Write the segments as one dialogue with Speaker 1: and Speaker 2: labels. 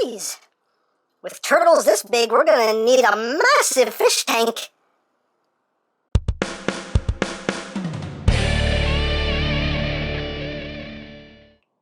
Speaker 1: Geez, with turtles this big, we're gonna need a massive fish tank.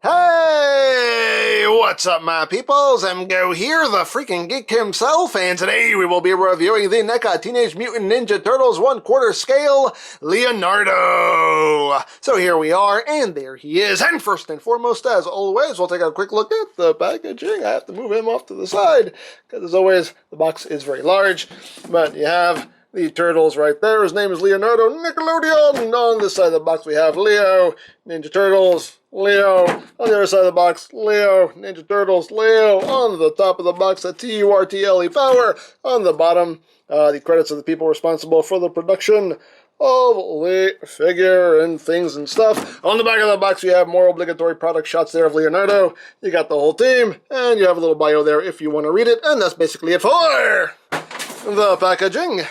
Speaker 2: Hey, what's up my peoples? EmGo here, the freaking geek himself, and today we will be reviewing the NECA Teenage Mutant Ninja Turtles 1/4 scale Leonardo. So here we are, and there he is, and first and foremost, as always, we'll take a quick look at the packaging. I have to move him off to the side, because as always, the box is very large, but you have the turtles right there. His name is Leonardo Nickelodeon. On this side of the box we have Leo, Ninja Turtles, Leo. On the other side of the box, Leo, Ninja Turtles, Leo. On the top of the box, a TURTLE power. On the bottom, the credits of the people responsible for the production of the figure and things and stuff. On the back of the box, you have more obligatory product shots there of Leonardo. You got the whole team, and you have a little bio there if you want to read it. And that's basically it for the packaging.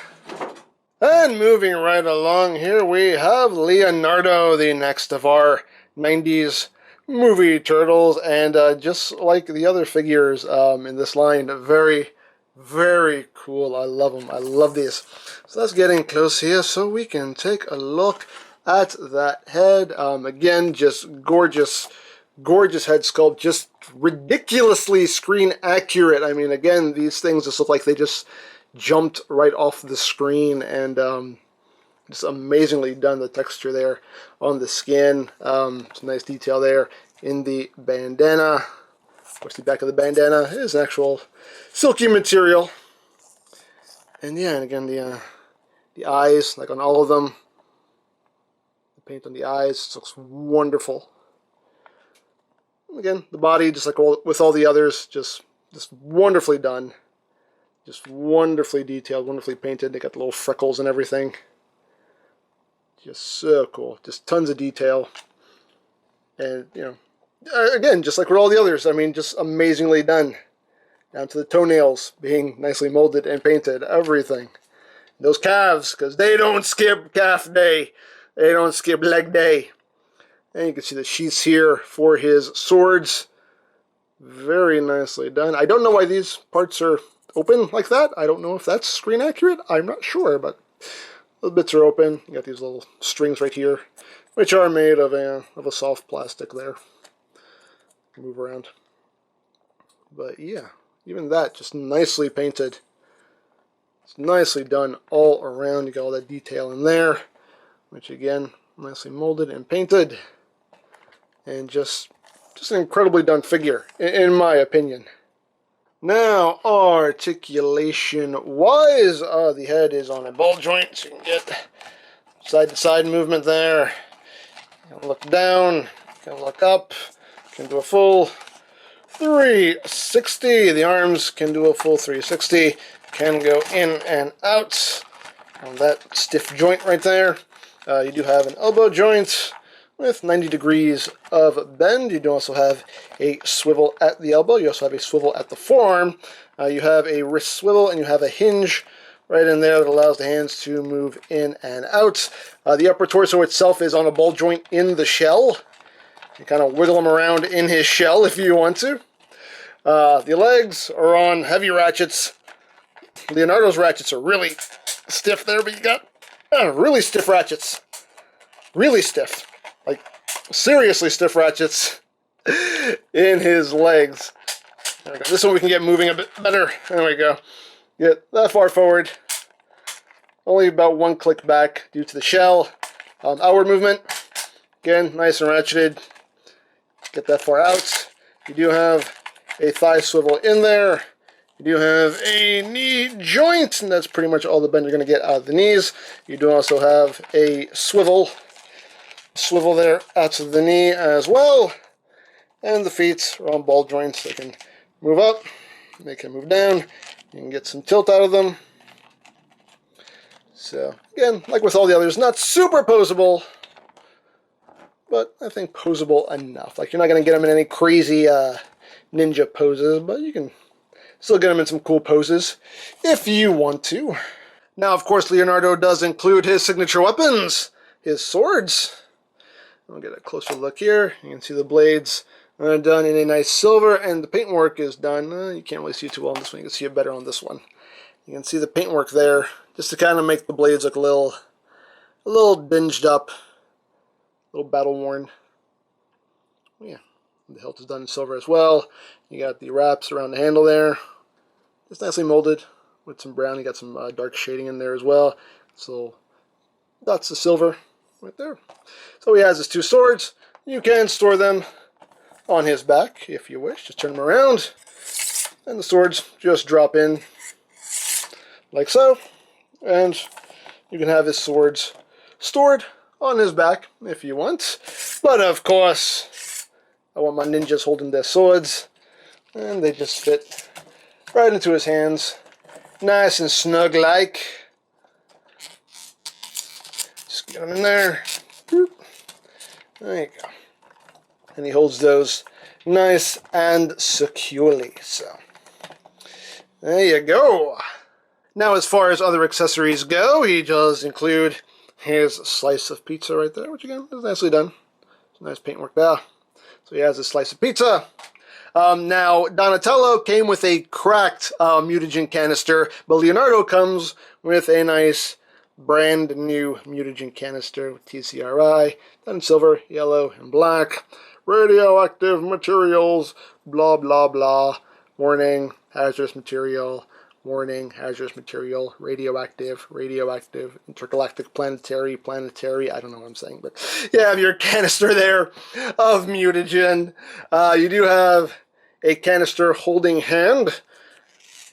Speaker 2: And moving right along here, we have Leonardo, the next of our 90s movie turtles, and just like the other figures in this line, very, very cool. I love them. I love these. So let's get in close here so we can take a look at that head. Again, just gorgeous, gorgeous head sculpt, just ridiculously screen accurate. I mean, again, these things just look like they just jumped right off the screen, and just amazingly done. The texture there on the skin, some nice detail there in the bandana. Of course, the back of the bandana is an actual silky material, and yeah, and again the eyes, like on all of them, the paint on the eyes looks wonderful. Again, the body, just like with all the others, just wonderfully done. Just wonderfully detailed, wonderfully painted. They got the little freckles and everything. Just so cool. Just tons of detail. And, you know, again, just like with all the others, I mean, just amazingly done. Down to the toenails being nicely molded and painted. Everything. Those calves, because they don't skip calf day. They don't skip leg day. And you can see the sheaths here for his swords. Very nicely done. I don't know why these parts are open like that. I don't know if that's screen accurate. I'm not sure, but the bits are open. You got these little strings right here, which are made of a soft plastic there. Move around. But yeah, even that just nicely painted. It's nicely done all around. You got all that detail in there, which again, nicely molded and painted. And just an incredibly done figure, in my opinion. Now, articulation-wise, the head is on a ball joint, so you can get side-to-side movement there. You can look down, you can look up, you can do a full 360. The arms can do a full 360, can go in and out on that stiff joint right there. You do have an elbow joint with 90 degrees of bend. You do also have a swivel at the elbow. You also have a swivel at the forearm. You have a wrist swivel, and you have a hinge right in there that allows the hands to move in and out. The upper torso itself is on a ball joint in the shell. You kind of wiggle him around in his shell if you want to. The legs are on heavy ratchets. Leonardo's ratchets are really stiff there, but you got really stiff ratchets. Really stiff. Like, seriously stiff ratchets in his legs. There we go. This one we can get moving a bit better. There we go. Get that far forward. Only about one click back due to the shell. Outward movement. Again, nice and ratcheted. Get that far out. You do have a thigh swivel in there. You do have a knee joint, and that's pretty much all the bend you're going to get out of the knees. You do also have a swivel there out to the knee as well, and the feet are on ball joints. They can move up, they can move down, you can get some tilt out of them. So again, like with all the others, not super posable, but I think posable enough. Like, you're not going to get them in any crazy ninja poses, but you can still get them in some cool poses if you want to. Now, of course, Leonardo does include his signature weapons, his swords. I'll get a closer look here. You can see the blades Done in a nice silver, and the paintwork is done. You can't really see it too well on this one. You can see it better on this one. You can see the paintwork there, just to kind of make the blades look a little dinged up, a little battle worn. Yeah, the hilt is done in silver as well. You got the wraps around the handle there. It's nicely molded with some brown. You got some dark shading in there as well. So that's the silver right there. So he has his two swords. You can store them on his back if you wish. Just turn them around, and the swords just drop in like so. And you can have his swords stored on his back if you want. But of course, I want my ninjas holding their swords, and they just fit right into his hands, nice and snug like. Just get them in there. There you go. And he holds those nice and securely. So there you go. Now, as far as other accessories go, he does include his slice of pizza right there, which again is nicely done. It's nice paintwork there. So he has a slice of pizza. Now, Donatello came with a cracked mutagen canister, but Leonardo comes with a nice brand new mutagen canister with TCRI, done in silver, yellow, and black. Radioactive materials, blah, blah, blah. Warning, hazardous material. Warning, hazardous material, radioactive, intergalactic, planetary, I don't know what I'm saying, but you have your canister there of mutagen. You do have a canister holding hand,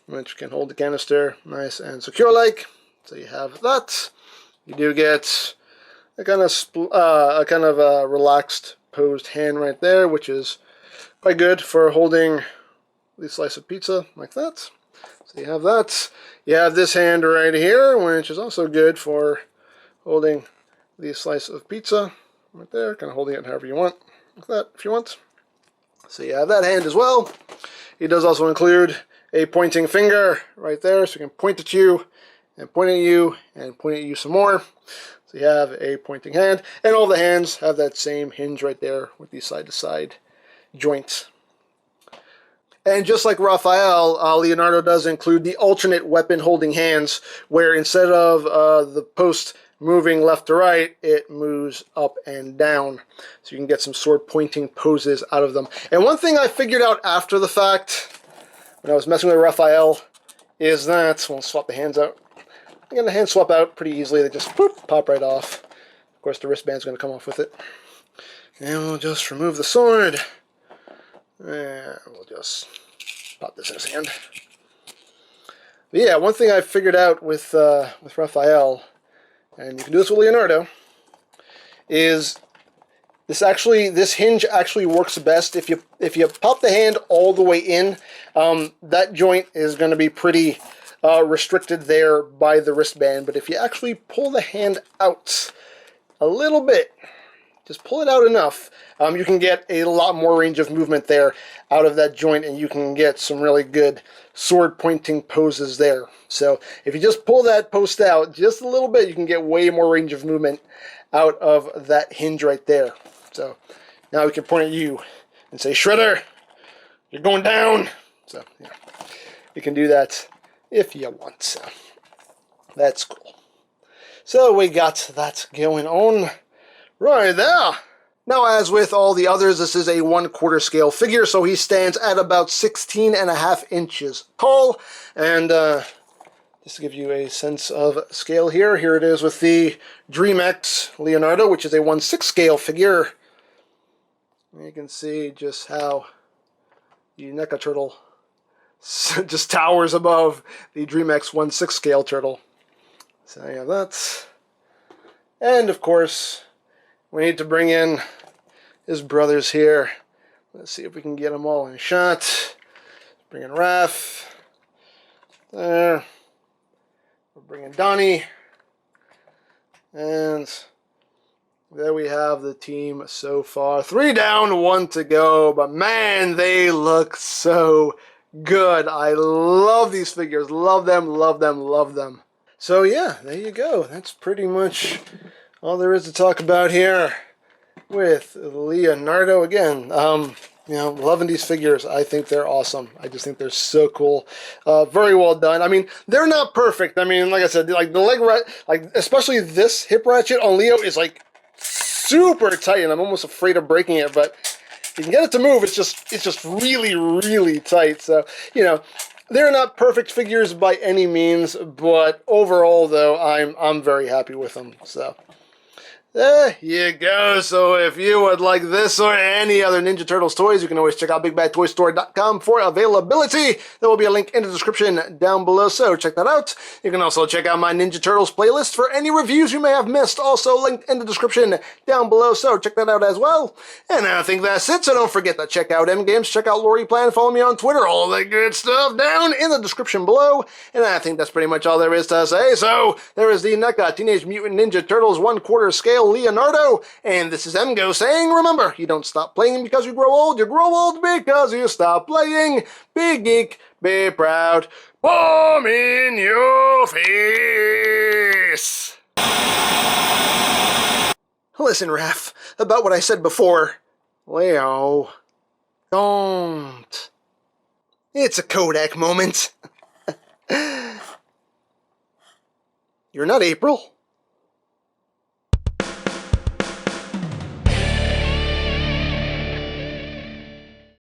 Speaker 2: which can hold the canister nice and secure-like. So you have that. You do get a kind of relaxed posed hand right there, which is quite good for holding the slice of pizza like that. So you have that. You have this hand right here, which is also good for holding the slice of pizza right there, kind of holding it however you want, like that if you want. So you have that hand as well. It does also include a pointing finger right there, so you can point at you, and point at you, and point at you some more. So you have a pointing hand, and all the hands have that same hinge right there with the side-to-side joints. And just like Raphael, Leonardo does include the alternate weapon holding hands, where instead of the post moving left to right, it moves up and down. So you can get some sword pointing poses out of them. And one thing I figured out after the fact, when I was messing with Raphael, is that, we'll swap the hands out. You get the hand swap out pretty easily. They just pop right off. Of course, the wristband's going to come off with it. And we'll just remove the sword. And we'll just pop this in his hand. But yeah, one thing I figured out with Raphael, and you can do this with Leonardo, is this hinge actually works best if you pop the hand all the way in. That joint is going to be pretty restricted there by the wristband. But if you actually pull the hand out a little bit, just pull it out enough, you can get a lot more range of movement there out of that joint, and you can get some really good sword pointing poses there. So if you just pull that post out just a little bit, you can get way more range of movement out of that hinge right there. So now we can point at you and say, Shredder, you're going down. So yeah, you can do that if you want. So that's cool. So we got that going on right there. Now, as with all the others, this is a 1/4 scale figure, so he stands at about 16.5 inches tall. And just to give you a sense of scale here it is with the DreamX Leonardo, which is a 1/6 scale figure. You can see just how the NECA turtle just towers above the DreamX 1/6 scale turtle. So you have that. And of course, we need to bring in his brothers here. Let's see if we can get them all in shot. Bring in Raph. There. We'll bring in Donnie. And there we have the team so far. 3 down, 1 to go. But man, they look so good. I love these figures. Love them, love them, love them. So yeah, there you go. That's pretty much all there is to talk about here with Leonardo. Again, You know, loving these figures. I think they're awesome. I just think they're so cool. Very well done. I mean, they're not perfect. I mean, like I said, like the leg like especially this hip ratchet on Leo is like super tight, and I'm almost afraid of breaking it. But you can get it to move. It's just really, really tight. So, you know, they're not perfect figures by any means, but overall, though, I'm very happy with them. So. There you go. So if you would like this or any other Ninja Turtles toys, you can always check out BigBadToyStore.com for availability. There will be a link in the description down below, so check that out. You can also check out my Ninja Turtles playlist for any reviews you may have missed, also linked in the description down below, so check that out as well. And I think that's it, so don't forget to check out EmGames, check out Lori Plan, follow me on Twitter, all that good stuff down in the description below. And I think that's pretty much all there is to say. So there is the NECA Teenage Mutant Ninja Turtles 1/4 scale Leonardo, and this is EmGo saying, remember, you don't stop playing because you grow old because you stop playing. Be geek, be proud, bomb in your face. Listen, Raph, about what I said before. Leo, don't. It's a Kodak moment. You're not April.